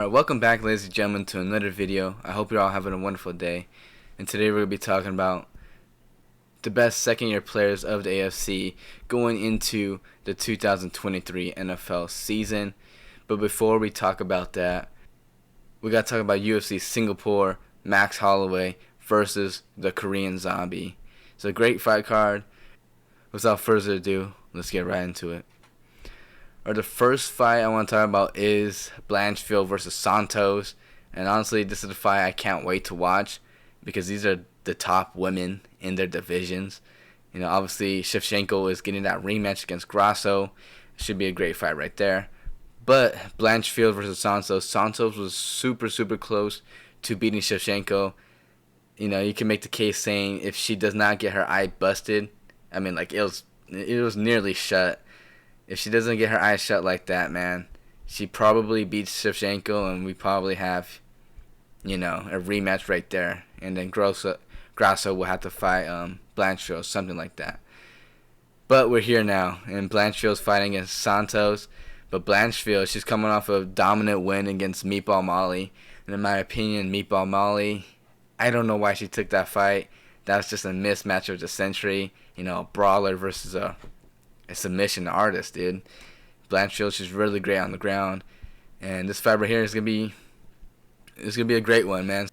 Alright, welcome back, ladies and gentlemen, to another video. I hope you're all having a wonderful day. And today we're going to be talking about the best second-year players of the AFC going into the 2023 NFL season. But before we talk about that, we got to talk about UFC Singapore, Max Holloway versus the Korean Zombie. It's a great fight card. Without further ado, let's get right into it. The first fight I want to talk about is Blanchfield versus Santos. And honestly, this is the fight I can't wait to watch because these are the top women in their divisions. You know, obviously Shevchenko is getting that rematch against Grasso. Should be a great fight right there. But Blanchfield versus Santos. Santos was super close to beating Shevchenko. You know, you can make the case saying if she does not get her eye busted, I mean, like it was nearly shut. If she doesn't get her eyes shut like that, man, she probably beats Shevchenko, and we probably have, you know, a rematch right there. And then Grasso will have to fight Blanchfield, something like that. But we're here now, and Blanchfield's fighting against Santos. But Blanchfield, she's coming off a dominant win against Meatball Molly. And in my opinion, Meatball Molly, I don't know why she took that fight. That was just a mismatch of the century. You know, a brawler versus a submission artist, dude. Blanchfield, she's really great on the ground, and this fight right here is gonna be a great one, man.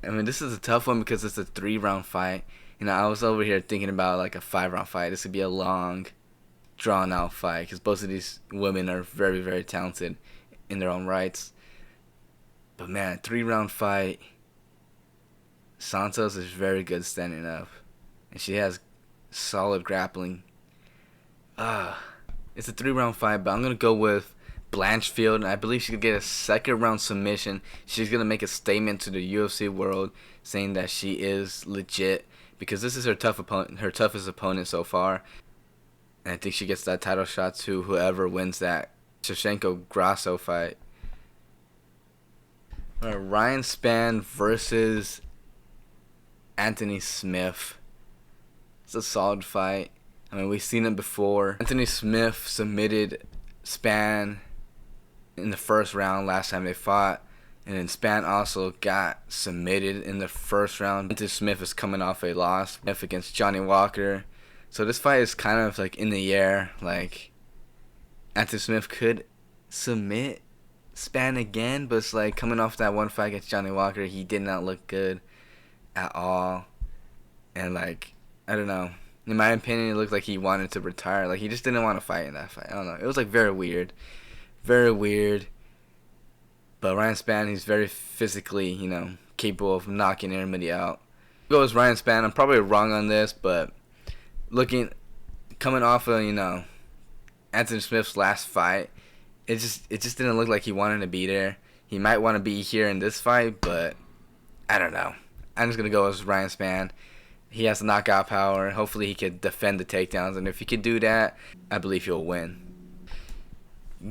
I mean, this is a tough one because it's a 3-round fight. You know, I was over here thinking about like a 5-round fight. This would be a long, drawn-out fight because both of these women are very talented in their own rights. But man, 3-round fight. Santos is very good standing up, and she has solid grappling. It's a 3-round fight, but I'm going to go with Blanchfield, and I believe she could get a 2nd-round submission. She's going to make a statement to the UFC world saying that she is legit because this is her toughest opponent so far. And I think she gets that title shot to whoever wins that Shevchenko-Grasso fight. Ryan Spann versus Anthony Smith. It's a solid fight. I mean, we've seen it before. Anthony Smith submitted Spann in the 1st round last time they fought. And then Spann also got submitted in the 1st round. Anthony Smith is coming off a loss against Johnny Walker. So this fight is kind of like in the air. Like, Anthony Smith could submit Spann again. But it's like coming off that one fight against Johnny Walker, he did not look good at all. And like, I don't know. In my opinion, it looked like he wanted to retire. Like, he just didn't want to fight in that fight. I don't know. It was, like, very weird. Very weird. But Ryan Spann, he's very physically, you know, capable of knocking anybody out. Goes Ryan Spann. I'm probably wrong on this, but coming off of, you know, Anthony Smith's last fight, it just didn't look like he wanted to be there. He might want to be here in this fight, but I don't know. I'm just going to go with Ryan Spann. He has knockout power. Hopefully he can defend the takedowns. And if he can do that, I believe he'll win.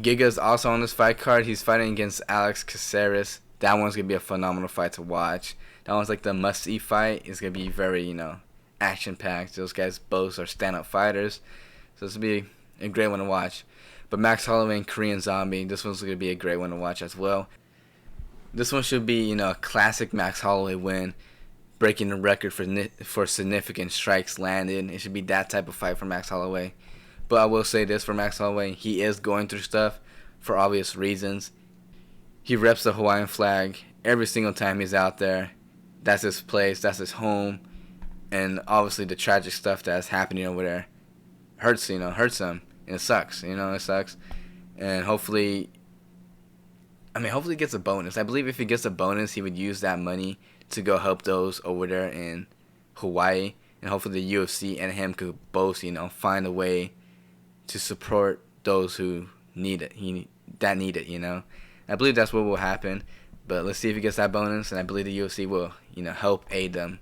Giga's also on this fight card. He's fighting against Alex Caceres. That one's going to be a phenomenal fight to watch. That one's like the must-see fight. It's going to be very, you know, action-packed. Those guys both are stand-up fighters. So this will be a great one to watch. But Max Holloway and Korean Zombie, this one's going to be a great one to watch as well. This one should be, you know, a classic Max Holloway win. Breaking the record for significant strikes landed. It should be that type of fight for Max Holloway. But I will say this for Max Holloway. He is going through stuff for obvious reasons. He reps the Hawaiian flag every single time he's out there. That's his place. That's his home. And obviously the tragic stuff that's happening over there hurts him. And it sucks. It sucks. And hopefully he gets a bonus. I believe if he gets a bonus, he would use that money to go help those over there in Hawaii, and hopefully the UFC and him could both, you know, find a way to support those who need it. You know. I believe that's what will happen, but let's see if he gets that bonus, and I believe the UFC will, you know, help aid them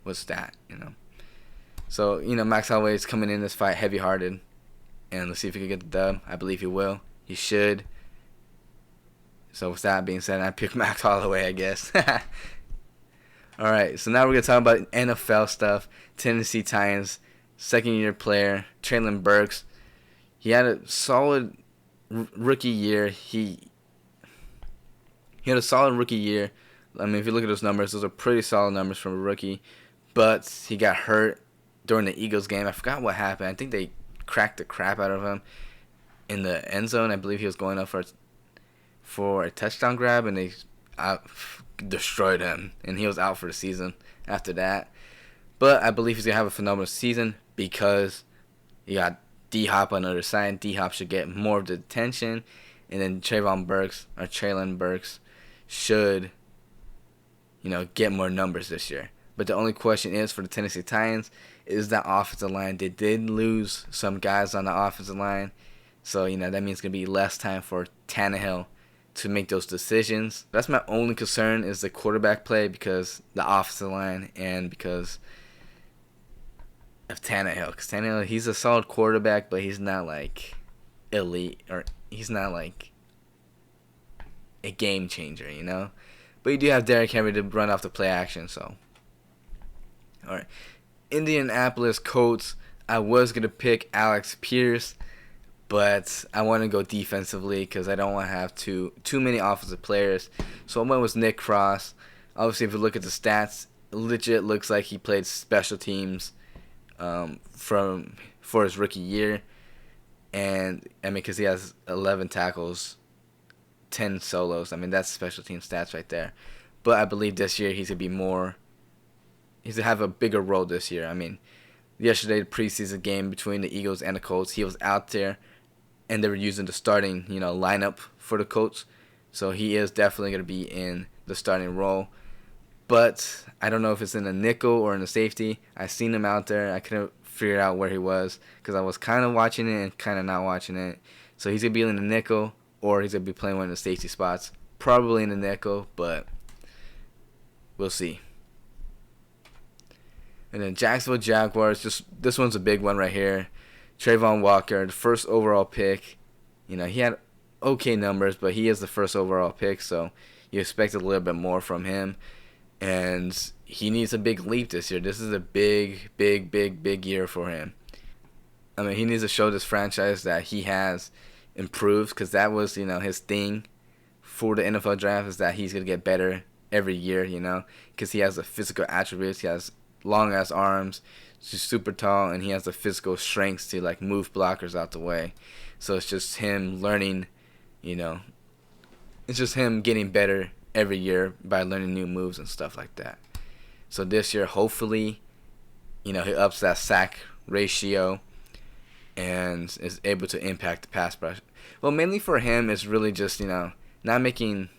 with that, you know. So, you know, Max Holloway is coming in this fight heavy-hearted, and let's see if he can get the dub. I believe he will. He should. So with that being said, I pick Max Holloway, I guess. Alright, so now we're going to talk about NFL stuff. Tennessee Titans, 2nd-year player, Traylon Burks. He had a solid rookie year. He had a solid rookie year. I mean, if you look at those numbers, those are pretty solid numbers from a rookie. But he got hurt during the Eagles game. I forgot what happened. I think they cracked the crap out of him in the end zone. I believe he was going up for a touchdown grab, and they destroyed him, and he was out for the season after that. But I believe he's going to have a phenomenal season because you got D-Hop on the other side. D-Hop should get more of the attention, and then Treylon Burks should, get more numbers this year. But the only question is for the Tennessee Titans is that offensive line. They did lose some guys on the offensive line, so that means it's going to be less time for Tannehill to make those decisions. That's my only concern is the quarterback play because the offensive line and because of Tannehill. Because Tannehill, he's a solid quarterback, but he's not like elite or he's not like a game changer, But you do have Derrick Henry to run off the play action, so. All right. Indianapolis Colts, I was going to pick Alex Pierce, but I want to go defensively because I don't want to have too many offensive players. So I went with Nick Cross. Obviously, if you look at the stats, it legit looks like he played special teams for his rookie year. And, because he has 11 tackles, 10 solos. That's special team stats right there. But I believe this year he's going to have a bigger role this year. Yesterday, the preseason game between the Eagles and the Colts, he was out there, and they were using the starting, lineup for the Colts. So he is definitely going to be in the starting role. But I don't know if it's in the nickel or in the safety. I seen him out there. I couldn't figure out where he was because I was kind of watching it and kind of not watching it. So he's going to be in the nickel or he's going to be playing one of the safety spots. Probably in the nickel, but we'll see. And then Jacksonville Jaguars, this one's a big one right here. Trayvon Walker, the first overall pick. He had okay numbers, but he is the first overall pick, so you expect a little bit more from him. And he needs a big leap this year. This is a big year for him. He needs to show this franchise that he has improved because that was, his thing for the NFL draft is that he's going to get better every year, because he has the physical attributes. He has long-ass arms, he's super tall, and he has the physical strength to, move blockers out the way. So it's just him learning, it's just him getting better every year by learning new moves and stuff like that. So this year, hopefully, he ups that sack ratio and is able to impact the pass rush. Well, mainly for him, it's really just, not making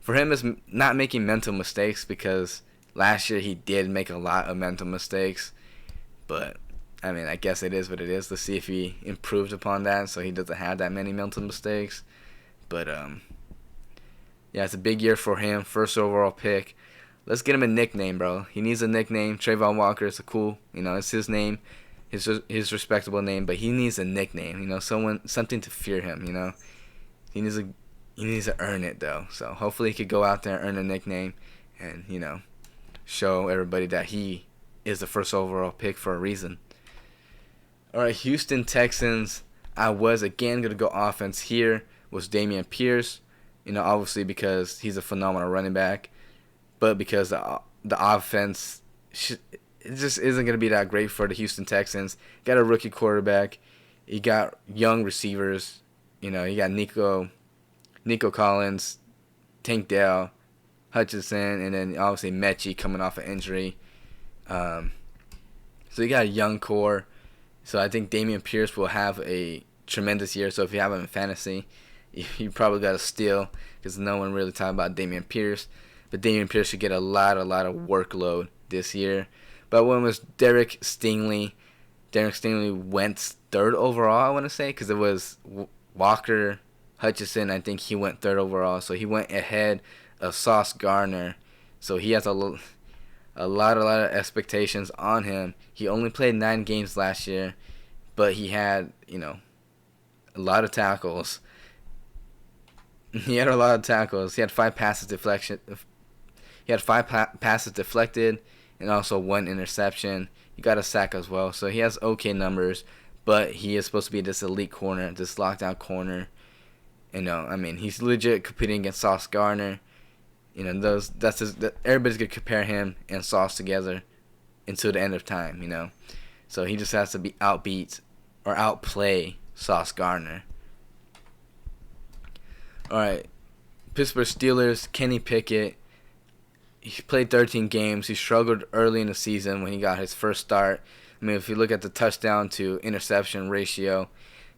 mental mistakes because last year he did make a lot of mental mistakes. But, I guess it is what it is. Let's see if he improves upon that so he doesn't have that many mental mistakes. But, yeah, it's a big year for him. First overall pick. Let's get him a nickname, bro. He needs a nickname. Trayvon Walker is a cool, it's his name, his respectable name, but he needs a nickname, something to fear him, He needs to earn it, though. So hopefully he could go out there and earn a nickname and, show everybody that he is the first overall pick for a reason. All right, Houston Texans. I was, again, going to go offense here. Was Damian Pierce. Obviously because he's a phenomenal running back, but because the offense it just isn't going to be that great for the Houston Texans. Got a rookie quarterback. You got young receivers. You got Nico Collins, Tank Dell, Hutchinson, and then obviously Mechie coming off an injury. So you got a young core. So I think Damian Pierce will have a tremendous year. So if you have him in fantasy, you probably got to steal because no one really talking about Damian Pierce. But Damian Pierce should get a lot of workload this year. But one was Derek Stingley. Derek Stingley went third overall, I want to say, because it was Walker, Hutchinson. I think he went third overall. So he went ahead of Sauce Gardner. So he has a lot of expectations on him. He only played 9 games last year, but he had, a lot of tackles. He had a lot of tackles. He had 5 passes deflected. He had 5 passes deflected and also 1 interception. He got a sack as well. So he has okay numbers, but he is supposed to be this elite corner, this lockdown corner. I mean, he's legit competing against Sauce Gardner. Everybody's gonna compare him and Sauce together until the end of time. So he just has to be outbeat or outplay Sauce Gardner. All right, Pittsburgh Steelers, Kenny Pickett. He played 13 games. He struggled early in the season when he got his first start. I mean, if you look at the touchdown to interception ratio,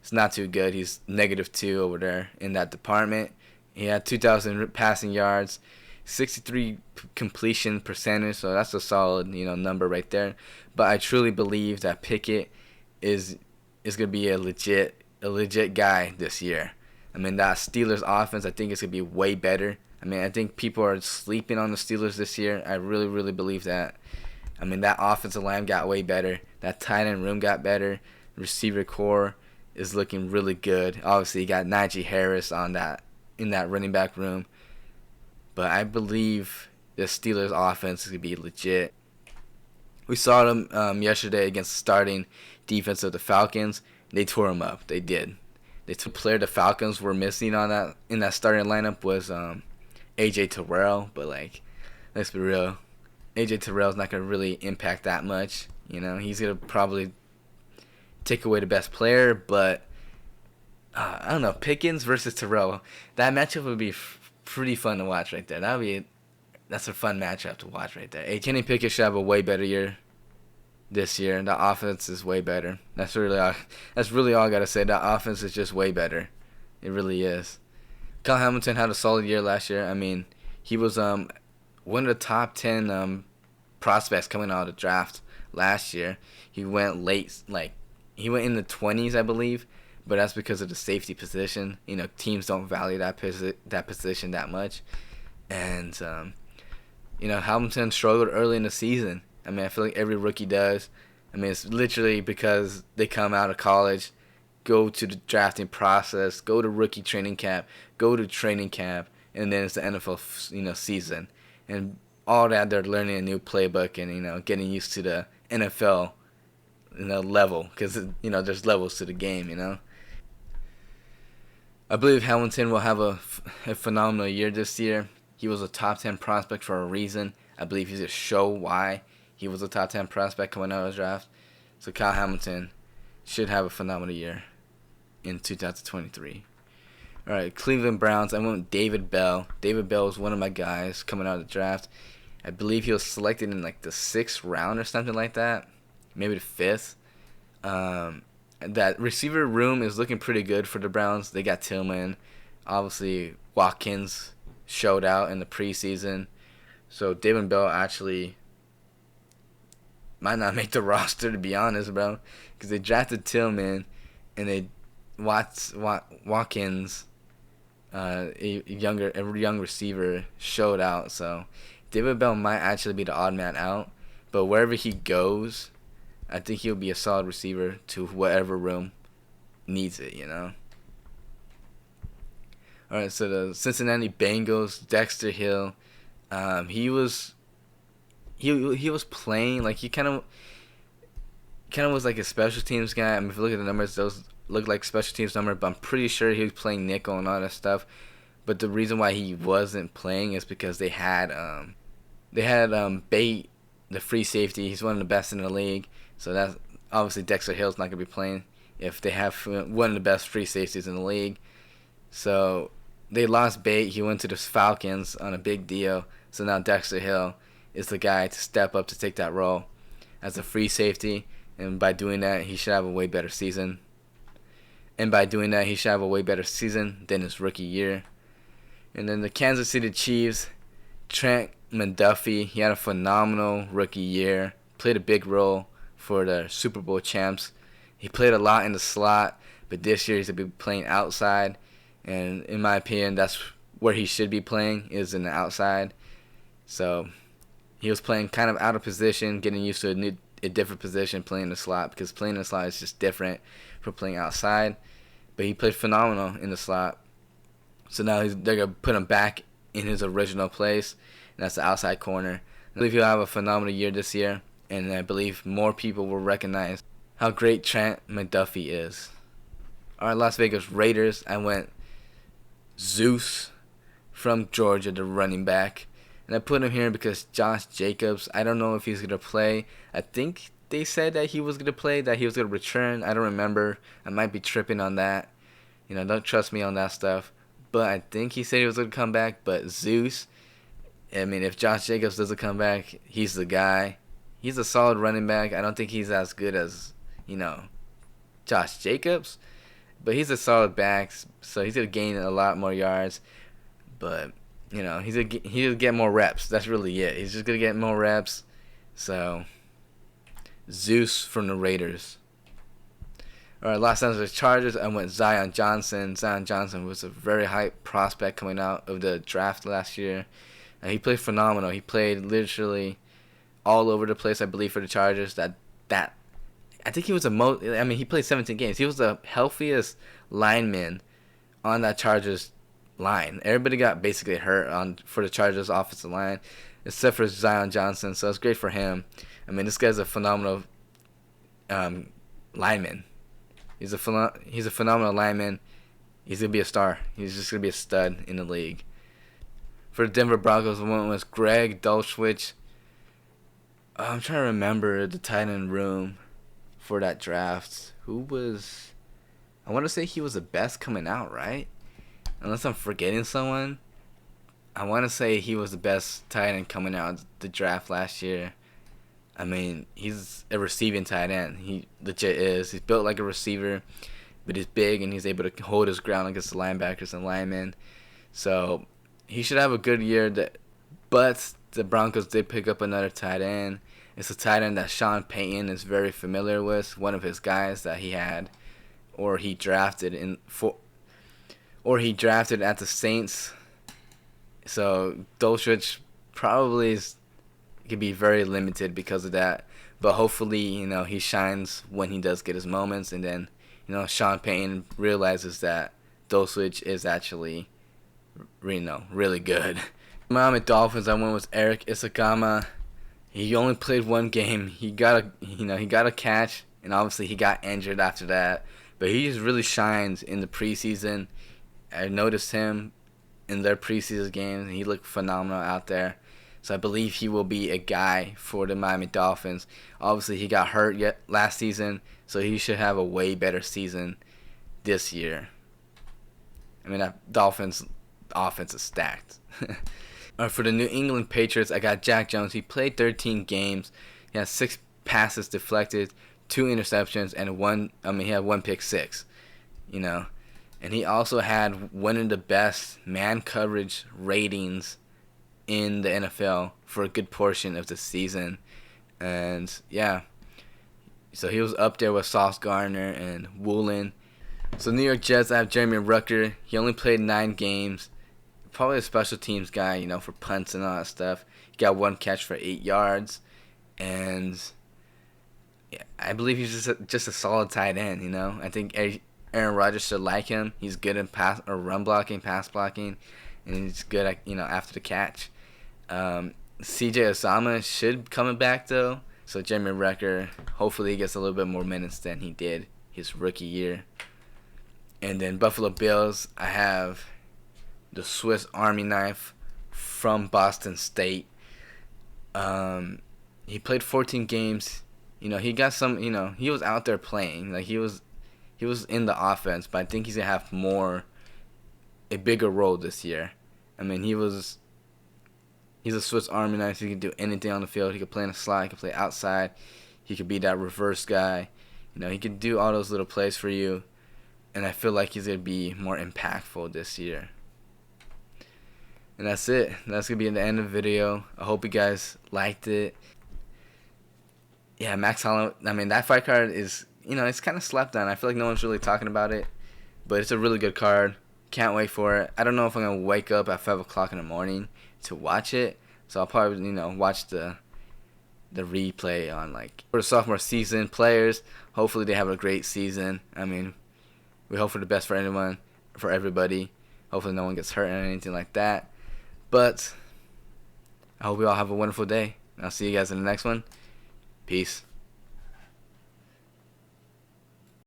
it's not too good. He's -2 over there in that department. He had 2,000 passing yards, 63 completion percentage, so that's a solid, number right there. But I truly believe that Pickett is gonna be a legit guy this year. I mean, that Steelers offense, I think it's gonna be way better. I mean, I think people are sleeping on the Steelers this year. I really, really believe that. I mean, that offensive line got way better. That tight end room got better. Receiver core is looking really good. Obviously, you got Najee Harris in that running back room. But I believe the Steelers offense is going to be legit. We saw them yesterday against the starting defense of the Falcons. They tore them up. They did. The two player the Falcons were missing in that starting lineup was AJ Terrell. But, let's be real. AJ Terrell's not going to really impact that much. He's going to probably take away the best player. But, I don't know, Pickens versus Terrell. That matchup would be pretty fun to watch right there. That's a fun matchup to watch right there. Hey, Kenny Pickett should have a way better year this year. The offense is way better. That's really all I got to say. The offense is just way better. It really is. Kyle Hamilton had a solid year last year. I mean, he was one of the top 10 prospects coming out of the draft last year. He went late, he went in the 20s, I believe, but that's because of the safety position. Teams don't value that position that much. And, Hamilton struggled early in the season. I mean, I feel like every rookie does. I mean, it's literally because they come out of college, go to the drafting process, go to rookie training camp, go to training camp, and then it's the NFL, season. And all that, they're learning a new playbook and, getting used to the NFL, level. Because, there's levels to the game, I believe Hamilton will have a phenomenal year this year. He was a top 10 prospect for a reason. I believe he's going to show why he was a top 10 prospect coming out of the draft. So Kyle Hamilton should have a phenomenal year in 2023. All right, Cleveland Browns. I went with David Bell. David Bell was one of my guys coming out of the draft. I believe he was selected in the 6th round or something like that. Maybe the 5th. That receiver room is looking pretty good for the Browns. They got Tillman. Obviously, Watkins showed out in the preseason. So David Bell actually might not make the roster, to be honest, bro. Because they drafted Tillman and they Watkins, a young receiver, showed out. So David Bell might actually be the odd man out. But wherever he goes, I think he'll be a solid receiver to whatever room needs it, All right, so the Cincinnati Bengals, Dexter Hill, he was playing he kind of was like a special teams guy. I mean, if you look at the numbers, those look like special teams numbers, but I'm pretty sure he was playing nickel and all that stuff. But the reason why he wasn't playing is because they had Bate, the free safety. He's one of the best in the league. So that's obviously Dexter Hill's not going to be playing if they have one of the best free safeties in the league. So they lost Bate. He went to the Falcons on a big deal. So now Dexter Hill is the guy to step up to take that role as a free safety. And by doing that, he should have a way better season. than his rookie year. And then the Kansas City Chiefs, Trent McDuffie, he had a phenomenal rookie year. Played a big role for the Super Bowl champs. He played a lot in the slot, but this year he's going to be playing outside. And in my opinion, that's where he should be playing, is in the outside. So he was playing kind of out of position, getting used to a different position playing in the slot, because playing in the slot is just different from playing outside. But he played phenomenal in the slot. So now they're going to put him back in his original place, and that's the outside corner. I believe he'll have a phenomenal year this year, and I believe more people will recognize how great Trent McDuffie is. All right, Las Vegas Raiders. I went Zeus from Georgia, the running back. And I put him here because Josh Jacobs, I don't know if he's going to play. I think they said that he was going to play, that he was going to return. I don't remember. I might be tripping on that. Don't trust me on that stuff. But I think he said he was going to come back. But Zeus, I mean, if Josh Jacobs doesn't come back, he's the guy. He's a solid running back. I don't think he's as good as, Josh Jacobs. But he's a solid back, so he's going to gain a lot more yards. But, he's gonna get more reps. That's really it. He's just going to get more reps. So, Zeus from the Raiders. All right, Los Angeles Chargers, I went Zion Johnson. Zion Johnson was a very high prospect coming out of the draft last year. He played phenomenal. He played literally all over the place, I believe, for the Chargers. I think he was he played 17 games. He was the healthiest lineman on that Chargers line. Everybody got basically hurt for the Chargers offensive line, except for Zion Johnson. So it's great for him. I mean, this guy's a phenomenal lineman. He's a phenomenal lineman. He's gonna be a star. He's just gonna be a stud in the league. For the Denver Broncos, one was Greg Dulcich. I'm trying to remember the tight end room for that draft. Who was? I want to say he was the best coming out, right? Unless I'm forgetting someone. I want to say he was the best tight end coming out of the draft last year. I mean, he's a receiving tight end. He legit is. He's built like a receiver, but he's big and he's able to hold his ground against the linebackers and linemen. So he should have a good year. But the Broncos did pick up another tight end. It's a tight end that Sean Payton is very familiar with. One of his guys that he had, or he drafted at the Saints. So Dulcich probably could be very limited because of that. But hopefully, he shines when he does get his moments, and then, Sean Payton realizes that Dulcich is actually, really good. Miami Dolphins, I went with Eric Isagama. He only played one game. He got a catch, and obviously he got injured after that. But he just really shines in the preseason. I noticed him in their preseason games, and he looked phenomenal out there. So I believe he will be a guy for the Miami Dolphins. Obviously, he got hurt last season, so he should have a way better season this year. I mean, that Dolphins offense is stacked. For the New England Patriots, I got Jack Jones. He played 13 games. He had 6 passes deflected, 2 interceptions, and he had 1 pick six. And he also had one of the best man coverage ratings in the NFL for a good portion of the season. And yeah, so he was up there with Sauce Gardner and Woolen. So New York Jets, I have Jeremy Rucker. He only played 9 games. Probably a special teams guy, for punts and all that stuff. He got 1 catch for 8 yards. And yeah, I believe he's just a solid tight end, I think Aaron Rodgers should like him. He's good in run blocking, pass blocking, and he's good at, after the catch. C.J. Osama should coming back though, so Jeremy Rucker, hopefully he gets a little bit more minutes than he did his rookie year. And then Buffalo Bills, I have the Swiss Army knife from Boston State. He played 14 games. He got some. He was out there playing. Like he was in the offense, but I think he's gonna have a bigger role this year. I mean, he's a Swiss Army knife. He can do anything on the field. He could play in the slot. He could play outside. He could be that reverse guy. He can do all those little plays for you. And I feel like he's going to be more impactful this year. And that's it. That's going to be the end of the video. I hope you guys liked it. Yeah, Max Holloway. I mean, that fight card is, it's kind of slept on. I feel like no one's really talking about it. But it's a really good card. Can't wait for it. I don't know if I'm going to wake up at 5 o'clock in the morning to watch it. So I'll probably, watch the replay on, for the sophomore season players. Hopefully they have a great season. I mean, we hope for the best for everybody. Hopefully no one gets hurt or anything like that. But I hope you all have a wonderful day. And I'll see you guys in the next one. Peace.